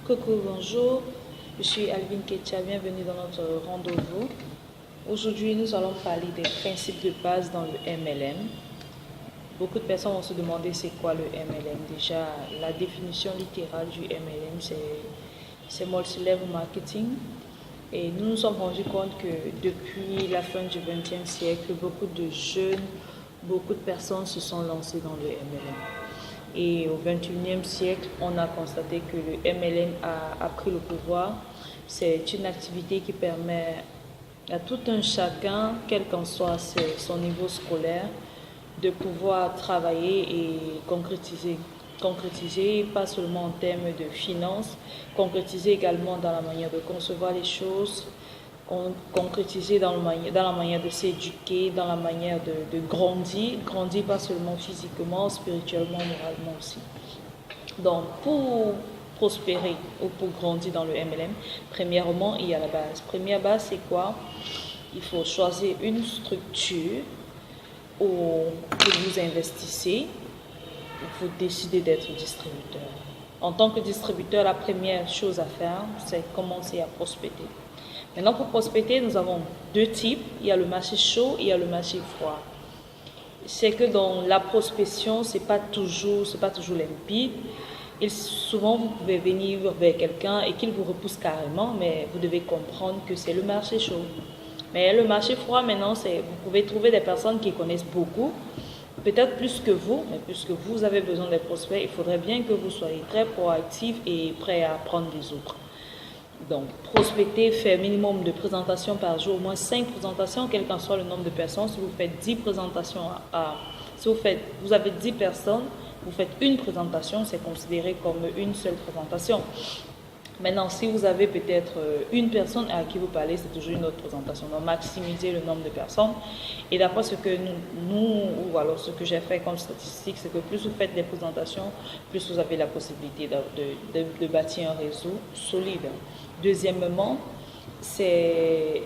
Coucou, bonjour, je suis Alvin Ketia, bienvenue dans notre rendez-vous. Aujourd'hui, nous allons parler des principes de base dans le MLM. Beaucoup de personnes vont se demander c'est quoi le MLM. Déjà, la définition littérale du MLM, c'est Multi-Level Marketing. Et nous nous sommes rendus compte que depuis la fin du XXe siècle, beaucoup de jeunes, beaucoup de personnes se sont lancées dans le MLM. Et au XXIe siècle, on a constaté que le MLM a pris le pouvoir. C'est une activité qui permet à tout un chacun, quel qu'en soit son niveau scolaire, de pouvoir travailler et concrétiser. Concrétiser, pas seulement en termes de finances, concrétiser également dans la manière de concevoir les choses, concrétiser dans la manière de s'éduquer, dans la manière de grandir pas seulement physiquement, spirituellement, moralement aussi. Donc, pour prospérer ou pour grandir dans le MLM, premièrement, il y a la base. Première base, c'est quoi? Il faut choisir une structure où vous investissez, vous décidez d'être distributeur. En tant que distributeur, la première chose à faire, c'est commencer à prospecter. Maintenant, pour prospecter, nous avons deux types. Il y a le marché chaud et il y a le marché froid. C'est que dans la prospection, c'est pas toujours limpide. Et souvent, vous pouvez venir vers quelqu'un et qu'il vous repousse carrément, mais vous devez comprendre que c'est le marché chaud. Mais le marché froid, maintenant, vous pouvez trouver des personnes qui connaissent beaucoup, peut-être plus que vous, mais puisque vous avez besoin des prospects, il faudrait bien que vous soyez très proactif et prêt à apprendre des autres. Donc, prospecter, faire minimum de présentations par jour, au moins 5 présentations, quel qu'en soit le nombre de personnes. Si vous faites 10 présentations, si vous avez 10 personnes, vous faites une présentation, c'est considéré comme une seule présentation. Maintenant, si vous avez peut-être une personne à qui vous parlez, c'est toujours une autre présentation. Donc, maximiser le nombre de personnes. Et d'après ce que ou alors ce que j'ai fait comme statistique, c'est que plus vous faites des présentations, plus vous avez la possibilité de bâtir un réseau solide. Deuxièmement, c'est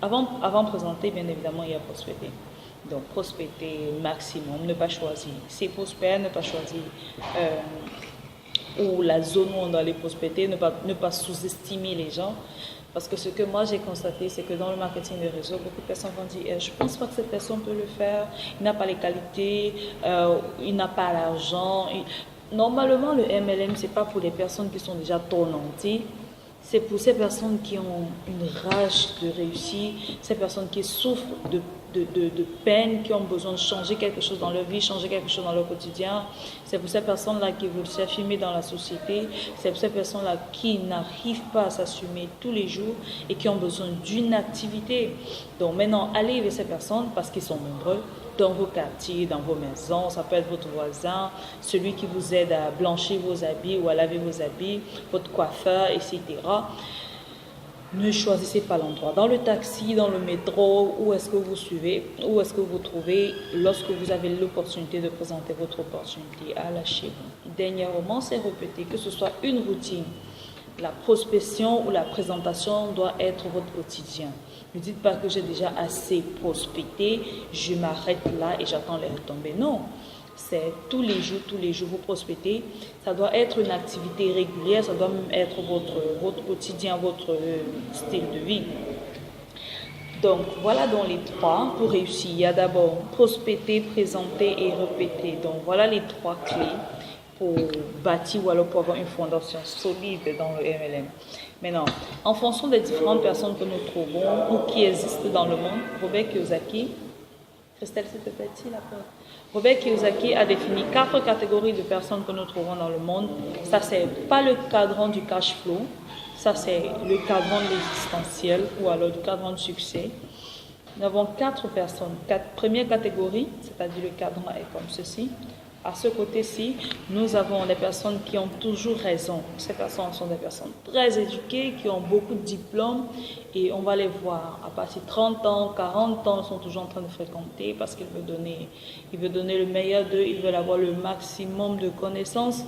avant de présenter, bien évidemment, il y a prospecter. Donc, prospecter maximum, ne pas choisir. C'est prospère, ne pas choisir ou la zone où on doit les prospecter, ne pas sous-estimer les gens. Parce que ce que moi j'ai constaté, c'est que dans le marketing de réseau, beaucoup de personnes vont dire je ne pense pas que cette personne peut le faire, il n'a pas les qualités, il n'a pas l'argent. Normalement, le MLM, ce n'est pas pour les personnes qui sont déjà tournantées. C'est pour ces personnes qui ont une rage de réussir, ces personnes qui souffrent de peine, qui ont besoin de changer quelque chose dans leur vie, changer quelque chose dans leur quotidien. C'est pour ces personnes-là qui veulent s'affirmer dans la société. C'est pour ces personnes-là qui n'arrivent pas à s'assumer tous les jours et qui ont besoin d'une activité. Donc maintenant, allez vers ces personnes parce qu'ils sont nombreux dans vos quartiers, dans vos maisons. Ça peut être votre voisin, celui qui vous aide à blanchir vos habits ou à laver vos habits, votre coiffeur, etc. Ne choisissez pas l'endroit. Dans le taxi, dans le métro, où est-ce que vous suivez, où est-ce que vous trouvez, lorsque vous avez l'opportunité de présenter votre opportunité, à lâchez-vous. Dernièrement, c'est répété, que ce soit une routine. La prospection ou la présentation doit être votre quotidien. Ne dites pas que j'ai déjà assez prospecté, je m'arrête là et j'attends les retombées. Non, c'est tous les jours vous prospectez. Ça doit être une activité régulière, ça doit même être votre quotidien, votre style de vie. Donc voilà dans les trois pour réussir. Il y a d'abord prospecter, présenter et répéter. Donc voilà les trois clés pour bâtir ou alors pour avoir une fondation solide dans le MLM. Maintenant, en fonction des différentes personnes que nous trouvons ou qui existent dans le monde, Robert Kiyosaki, Christelle, s'il te plaît, la porte. Robert Kiyosaki a défini 4 catégories de personnes que nous trouvons dans le monde. Ça, c'est pas le cadran du cash flow, ça, c'est le cadran de l'existentiel ou alors du cadran de succès. Nous avons 4 personnes. Première catégorie, c'est-à-dire le cadran est comme ceci. À ce côté-ci, nous avons des personnes qui ont toujours raison. Ces personnes sont des personnes très éduquées, qui ont beaucoup de diplômes et on va les voir à partir de 30 ans, 40 ans, ils sont toujours en train de fréquenter parce qu'ils veulent donner le meilleur d'eux, ils veulent avoir le maximum de connaissances.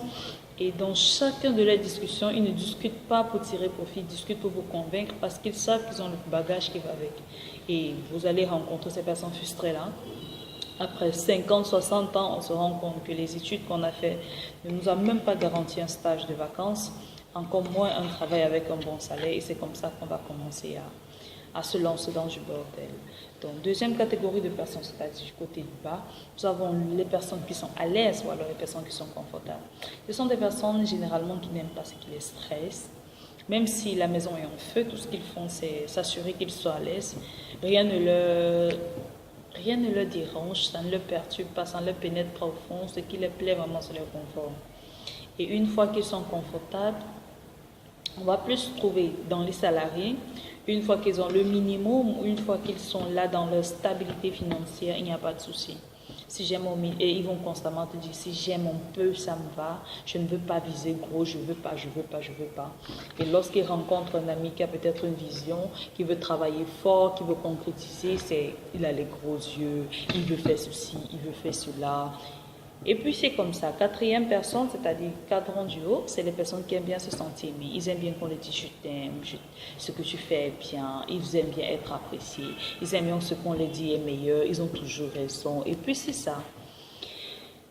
Et dans chacune de leurs discussions, ils ne discutent pas pour tirer profit, ils discutent pour vous convaincre parce qu'ils savent qu'ils ont le bagage qui va avec. Et vous allez rencontrer ces personnes frustrées-là. après 50, 60 ans, on se rend compte que les études qu'on a faites ne nous ont même pas garanti un stage de vacances, encore moins un travail avec un bon salaire. Et c'est comme ça qu'on va commencer à se lancer dans du bordel. Donc, deuxième catégorie de personnes, c'est-à-dire du côté du bas, nous avons les personnes qui sont à l'aise ou alors les personnes qui sont confortables. Ce sont des personnes généralement qui n'aiment pas ce qui les stresse. Même si la maison est en feu, tout ce qu'ils font, c'est s'assurer qu'ils soient à l'aise. Rien ne leur dérange, ça ne leur perturbe pas, ça ne leur pénètre pas au fond. Ce qui leur plaît vraiment, c'est leur confort. Et une fois qu'ils sont confortables, on va plus se trouver dans les salariés. Une fois qu'ils ont le minimum, une fois qu'ils sont là dans leur stabilité financière, il n'y a pas de souci. Si j'aime et ils vont constamment te dire, si j'aime un peu, ça me va. Je ne veux pas viser gros, je veux pas. Et lorsqu'ils rencontrent un ami qui a peut-être une vision, qui veut travailler fort, qui veut concrétiser, il a les gros yeux, il veut faire ceci, il veut faire cela. Et puis c'est comme ça. Quatrième personne, c'est-à-dire cadran du haut, c'est les personnes qui aiment bien se sentir aimées. Ils aiment bien qu'on les dise je t'aime, ce que tu fais est bien, ils aiment bien être appréciés, ils aiment bien ce qu'on les dit est meilleur, ils ont toujours raison. Et puis c'est ça.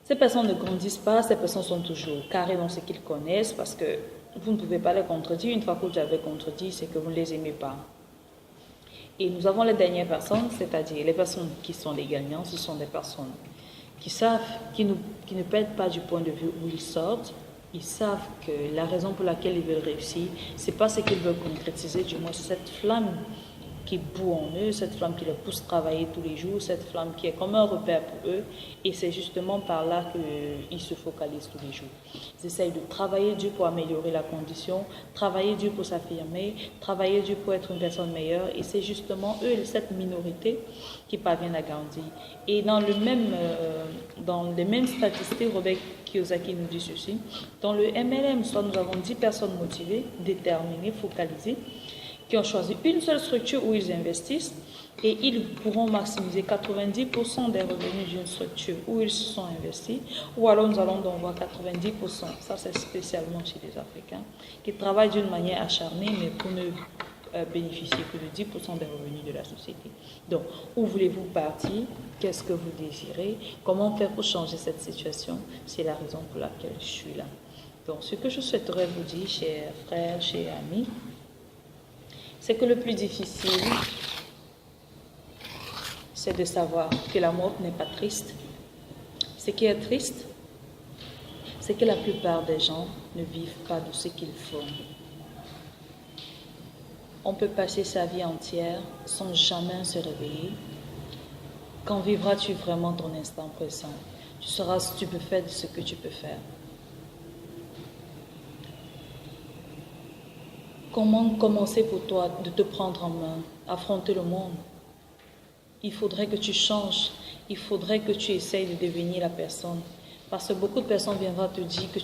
Ces personnes ne grandissent pas, ces personnes sont toujours carrées dans ce qu'ils connaissent parce que vous ne pouvez pas les contredire. Une fois que vous avez contredit, c'est que vous ne les aimez pas. Et nous avons les dernières personnes, c'est-à-dire les personnes qui sont les gagnants, ce sont des personnes qui savent, qui ne perdent pas du point de vue où ils sortent. Ils savent que la raison pour laquelle ils veulent réussir, c'est pas ce qu'ils veulent concrétiser, du moins c'est cette flamme qui bout en eux, cette flamme qui les pousse à travailler tous les jours, cette flamme qui est comme un repère pour eux. Et c'est justement par là qu'ils se focalisent tous les jours. Ils essayent de travailler dur pour améliorer la condition, travailler dur pour s'affirmer, travailler dur pour être une personne meilleure. Et c'est justement eux, cette minorité, qui parviennent à grandir. Et dans les mêmes statistiques, Robert Kiyosaki nous dit ceci, dans le MLM, soit nous avons 10 personnes motivées, déterminées, focalisées, qui ont choisi une seule structure où ils investissent et ils pourront maximiser 90% des revenus d'une structure où ils se sont investis, ou alors nous allons donc voir 90%, ça c'est spécialement chez les Africains, qui travaillent d'une manière acharnée mais pour ne bénéficier que de 10% des revenus de la société. Donc, où voulez-vous partir? Qu'est-ce que vous désirez? Comment faire pour changer cette situation? C'est la raison pour laquelle je suis là. Donc, ce que je souhaiterais vous dire, chers frères, chers amis, c'est que le plus difficile, c'est de savoir que la mort n'est pas triste. Ce qui est triste, c'est que la plupart des gens ne vivent pas de ce qu'ils font. On peut passer sa vie entière sans jamais se réveiller. Quand vivras-tu vraiment ton instant présent? Tu seras stupéfait de ce que tu peux faire. Comment commencer pour toi de te prendre en main, affronter le monde? Il faudrait que tu changes, il faudrait que tu essayes de devenir la personne. Parce que beaucoup de personnes viendront te dire que